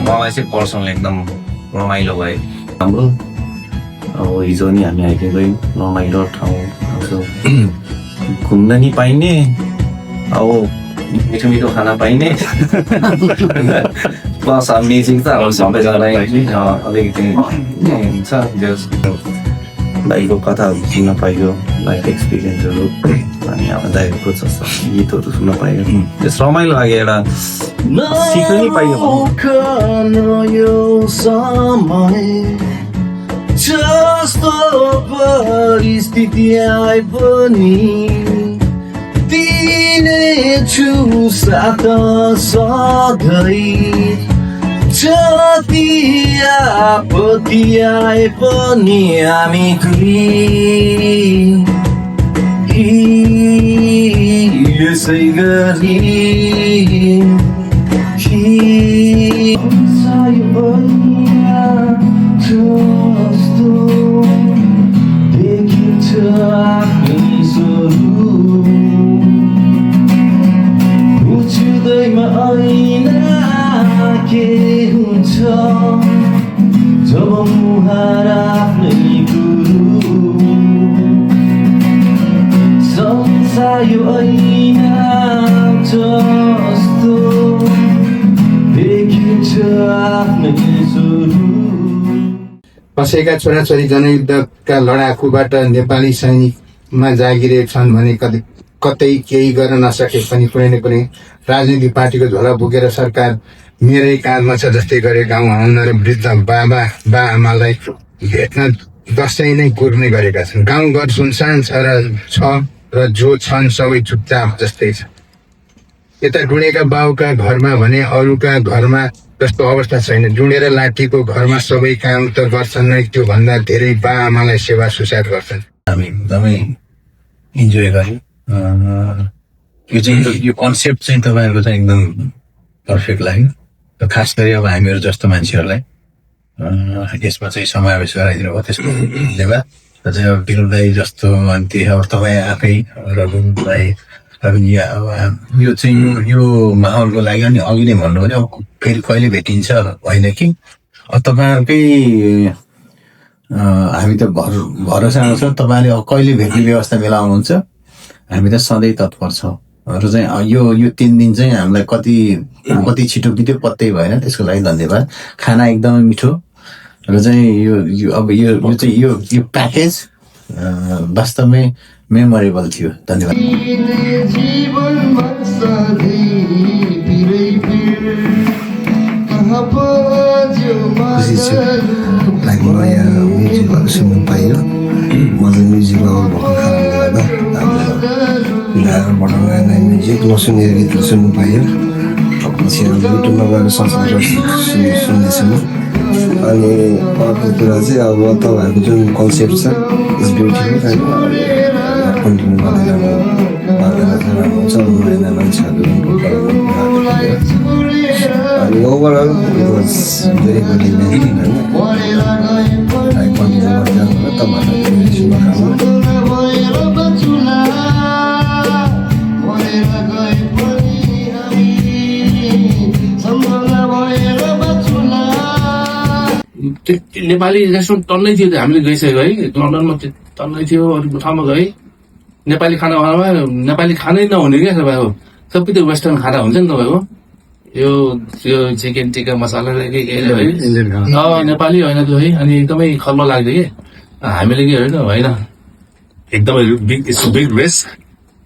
मलाई चाहिँ पर्सनल एकदम रमाइलो भयो हाम्रो अब हिजो नि हामी हाइकिङ गयौँ रमाइलो ठाउँ घुम्न नि पाइने अब मिठो मिठो खाना पाइने प्लस अब म्युजिक त अब सबैजनालाई अलिकति हुन्छ दाइको कथाहरू सुन्न पाइयो लाइफ एक्सपिरियन्सहरू अनि अब दाइको जस्तो गीतहरू सुन्न पाइयो त्यस रमाइलो लाग्यो एउटा सिक्न नि पाइयो जस्तो परिस्थिति आए पनि दिनेछु साथ सधैँ जति आपत्ति आए पनि हामी यसै गरी जस्तो देखिन्छ आफ्नै स्वरूप उछुदैमा ऐना के हुन्छ जब मुहार आफ्नै गुरु संसार यो ऐना जस्तो देखिन्छ आफ्नै स्वरूप। कसैका छोराछोरी जनयुद्धका लडाकुबाट नेपाली सैनिकमा जागिरहेका छन् भने कतै केही गर्न नसके पनि कुनै न कुनै राजनीतिक पार्टीको झोला बोकेर सरकार मेरै काँधमा छ जस्तै गरे गाउँ आउन र वृद्ध बा आमालाई भेट्न दसैँ नै कुर्ने गरेका छन्। गाउँघर सुनसान छ र जो छन् सबै चुपचाप जस्तै छ। यता डुडेका बाउका घरमा भने अरूका घरमा जस्तो अवस्था छैन। जुडेर लाठीको घरमा सबै काम त गर्छन् नै, त्यो भन्दा धेरै बा आमालाई सेवा सुसार गर्छन्। हामी एकदमै इन्जोय गर्यौँ। यो कन्सेप्ट चाहिँ तपाईँहरूको चाहिँ एकदम पर्फेक्ट लाग्यो। खास गरी अब हामीहरू जस्तो मान्छेहरूलाई यसमा चाहिँ समावेश गराइदिनु भयो, त्यसको धन्यवाद। र चाहिँ अब बिरुल दाई जस्तो अन्त्य अब तपाईँ आफै रघुन दाई यो चाहिँ यो माहौलको लागि अनि अघि नै भन्नु भने अब फेरि कहिले भेटिन्छ होइन कि तपाईँहरूकै हामी त भरोसामा छ तपाईँले अब कहिले भेट्ने व्यवस्था मिलाउनुहुन्छ। हामी त सधैँ तत्पर छौँ र चाहिँ यो 3 दिन चाहिँ हामीलाई कति छिटो बित्यो पत्तै भएन, त्यसको लागि धन्यवाद। खाना एकदमै मिठो र चाहिँ यो प्याकेज वास्तवमै मेमोरेबल थियो। धन्यवाद। खुसी छु लाइक नयाँ म्युजिकहरू सुन्न पाइयो। म चाहिँ म्युजिक लभर भएको कारणले गर्दा मिलाएर बढाउन नयाँ म्युजिक नसुनेर गीतहरू सुन्नु पाइयो। पछि युट्युबमा गएर सर्च गरेर सुन्दैछु म। अनि अर्को कुरा चाहिँ अब तपाईँहरूको जुन कन्सेप्ट छ इज ब्युटिफुल होइन, कन्टिन्यू गर्दै जानु हुन्छ नयाँ मान्छेहरू अनि overall it was very good event होइन। कन्टिन्यू गर्दै जानु तपाईँहरूलाई शुभकामना। नेपाली रेस्टुरेन्ट टन्नै थियो, हामीले गइसक्यो है। लन्डनमा टन्नै थियो, अरू ठाउँमा गए नेपाली खाना खानामा नेपाली खानै नहुने क्या तपाईँको सबै त्यो वेस्टर्न खाना हुन्छ नि तपाईँको। यो चिकन टिक्का मसाला नेपाली होइन त्यो है। अनि एकदमै खल्लो लाग्यो कि हामीले के होइन एकदमै बिग रिस्क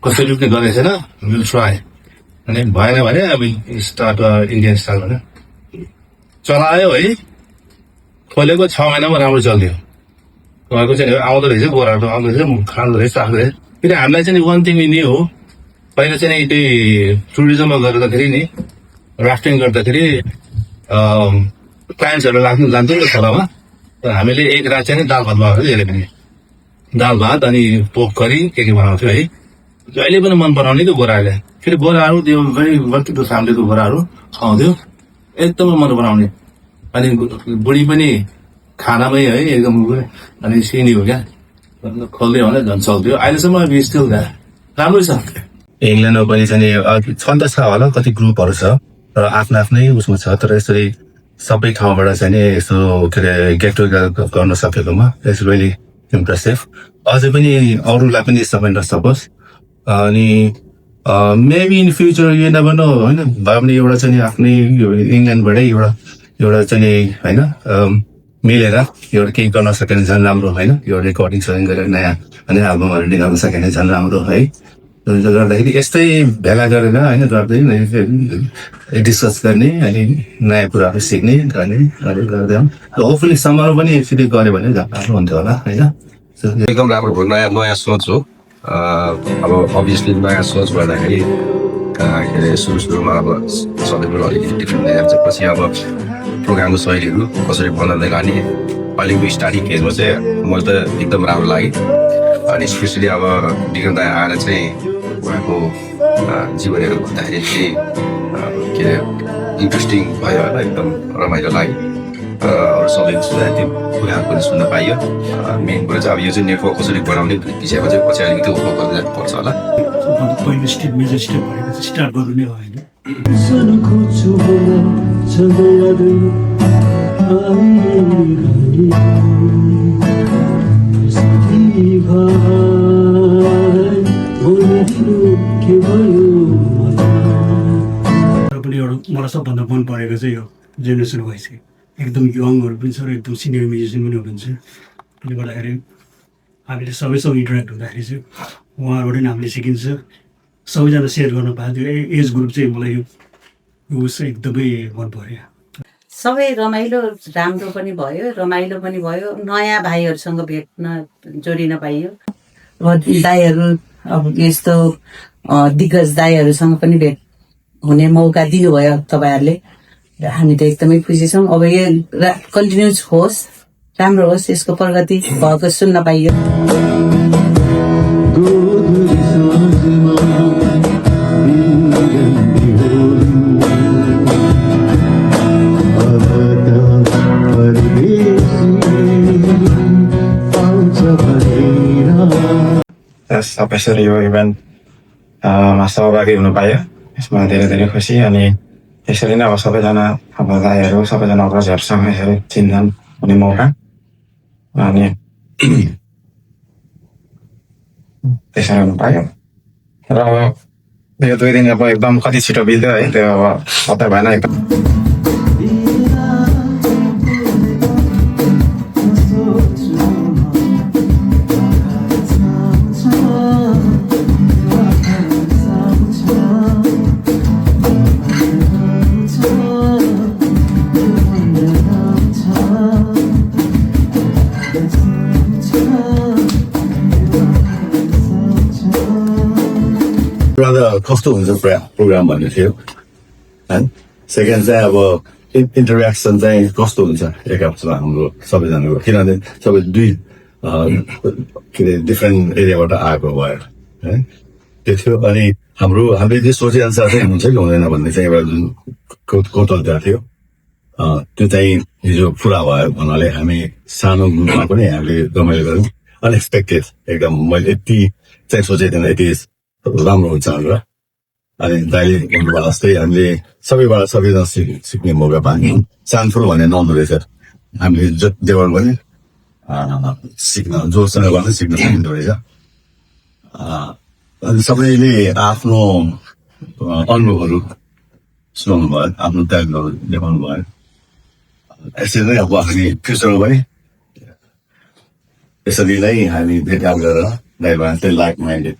कसैले रुक्ने गरेको छैन। विल ट्राई अनि भएन भने अब स्टार्ट इन्डियन स्टाइल भने चलायो है। खोलेको 6 महिनामा राम्रो चल्थ्यो। उहाँको चाहिँ आउँदो रहेछ, गोराहरू आउँदो रहेछ, खाँदो रहेछ, राख्दो रहेछ। फेरि हामीलाई चाहिँ वान थिङ नि हो, पहिला चाहिँ त्यही टुरिज्ममा गर्दाखेरि नि राफ्टिङ गर्दाखेरि क्लाइन्ट्सहरू लान्थ्यो नि खोलामा। र हामीले एक रात चाहिँ दाल भात बनाउँथ्यो। जहिले पनि दाल भात अनि पोक करी के बनाउँथ्यो है। जहिले पनि मन पराउने त्यो गोराहरूले। फेरि गोराहरू त्यो बत्तीको फ्यामिलीको गोराहरू खुवाउँथ्यो, एकदमै मन पराउने। अनि बुढी पनि खानामै है एकदम अनि सिनी हो क्या, खोल्दै भने झन् चल्थ्यो। अहिलेसम्म स्टिल राम्रो छ। इङ्ल्यान्डमा पनि चाहिँ छन् त छ होला, कति ग्रुपहरू छ र आफ्नो आफ्नै उसमा छ। तर यसरी सबै ठाउँबाट चाहिँ नि यसो के अरे गेट टुगेदर गर्न सकेकोमा इट्स रियली इम्प्रेसिभ। अझै पनि अरूलाई पनि सबै सपोज अनि maybe in future you never know होइन, भए पनि एउटा चाहिँ नि आफ्नै इङ्ल्यान्डबाटै एउटा चाहिँ नि होइन मिलेर एउटा केही गर्न सके भने झन् राम्रो होइन, यो रेकर्डिङ सडिङ गरेर नयाँ एल्बमहरू निकाल्न सके भने झन् राम्रो है। गर्दाखेरि यस्तै भेला गरेर होइन गर्दै डिस्कस गर्ने अनि नयाँ कुराहरू सिक्ने गर्ने गर्दै होपफुली समरमा पनि यसरी गऱ्यो भने राम्रो हुन्थ्यो होला होइन। एकदम राम्रो भयो, नयाँ सोच हो। अब अभियसली नयाँ सोच गर्दाखेरि के अरे सुरुमा अब सबै कुरो अलिकति डिफ्रेन्ट भइहाल्छ। पछि अब प्रोग्रामको शैलीहरू कसरी बनाउँदै लाने अहिलेको स्टार्टिङ फेजमा चाहिँ मलाई त एकदम राम्रो लाग्यो। अनि स्पेसली अब विक्रम दाइ आएर चाहिँ उहाँको जीवनहरू भन्दाखेरि चाहिँ के अरे इन्ट्रेस्टिङ भयो होला, एकदम रमाइलो लाग्यो। अरू सबै त्यो उहाँको पनि सुन्न पाइयो। मेन कुरा चाहिँ अब यो चाहिँ नेटवर्क कसरी बनाउने विषयमा चाहिँ पछि अलिकति फोकस गर्नुपर्छ होला। पहिलो स्टेप मेजर स्टेप भनेको चाहिँ स्टार्ट गर्नु नै हो होइन। र पनि एउटा मलाई सबभन्दा मन परेको चाहिँ यो जेनेरेसन वाइज एकदम यङहरू पनि छ र एकदम सिनियर म्युजिसियन पनि हुनुहुन्छ। त्यसले गर्दाखेरि हामीले सबैसँग इन्टरेक्ट हुँदाखेरि चाहिँ उहाँहरूबाट पनि हामीले सिकिन्छ, सबैजना सेयर गर्न पायो। त्यो एज ग्रुप चाहिँ मलाई यो चाहिँ एकदमै मन पर्यो। सबै रमाइलो राम्रो पनि भयो, रमाइलो पनि भयो, नयाँ भाइहरूसँग भेट्न जोडिन पाइयो। अब दाइहरू अब यस्तो दिग्गज दाइहरूसँग पनि भेट हुने मौका दिनुभयो तपाईँहरूले र हामी त एकदमै खुसी छौँ। अब यो कन्टिन्युस होस्, राम्रो होस्, यसको प्रगति भएको सुन्न पाइयो। यसरी यो इभेन्टमा सहभागी हुनु पायो, यसमा धेरै धेरै खुसी। अनि यसरी नै अब सबैजना अब दाइहरू सबैजना अग्रजहरूसँग यसरी चिन्जान हुने मौका अनि त्यसरी हुनु पायो। र अब यो 2 दिन अब एकदम कति छिटो बित्यो है, त्यो अब पत्ता भएन एकदम। कस्तो हुन्छ प्रोग्राम भन्ने थियो होइन। सेकेन्ड चाहिँ अब इन्टरेक्सन चाहिँ कस्तो हुन्छ एक आपसमा हाम्रो सबैजनाको, किनभने सबै दुई के अरे डिफ्रेन्ट एरियाबाट आएको भयो है, त्यो थियो। अनि हामीले जे सोचेअनुसार चाहिँ हुन्छ कि हुँदैन भन्ने चाहिँ एउटा जुन कौतूहलता थियो त्यो चाहिँ हिजो पुरा भयो भन्नाले हामी सानो ग्रुपमा पनि हामीले रमाइलो गऱ्यौँ। अनएक्सपेक्टेड एकदम, मैले यति चाहिँ सोचेको थिएन यति राम्रो हुन्छ भनेर। अनि दाइले भन्नुभयो जस्तै हामीले सबैबाट सबैजना सिक्ने मौका पायौँ। चान्सफुल भन्ने नाउँ रहेछ, हामीले जतिबाट पनि सिक्न जोसँग गर्दै सिक्न सकिँदो रहेछ। अनि सबैले आफ्नो अनुभवहरू सुनाउनु भयो, आफ्नो ट्यालेन्टहरू देखाउनु भयो। यसरी नै अब हामी फ्युचरमा पनि यसरी नै हामी भेटघाट गरेर दाइबाट चाहिँ लाइक माइन्डेड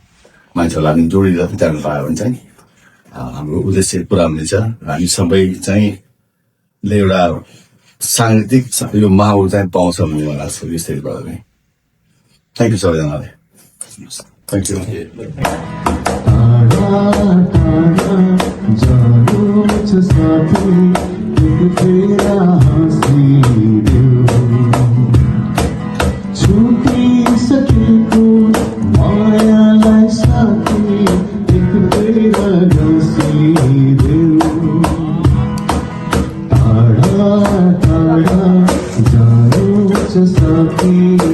मान्छेहरूलाई पनि जोडिएर जानु पायो भने चाहिँ हाम्रो उद्देश्य पुरा हुनेछ। हामी सबै चाहिँ एउटा साङ्गीतिक यो माहौल चाहिँ पाउँछ भन्ने मलाई लाग्छ यो स्टेजबाट पनि। थ्याङ्क यू सबैजनालाई, थ्याङ्क यू। साथी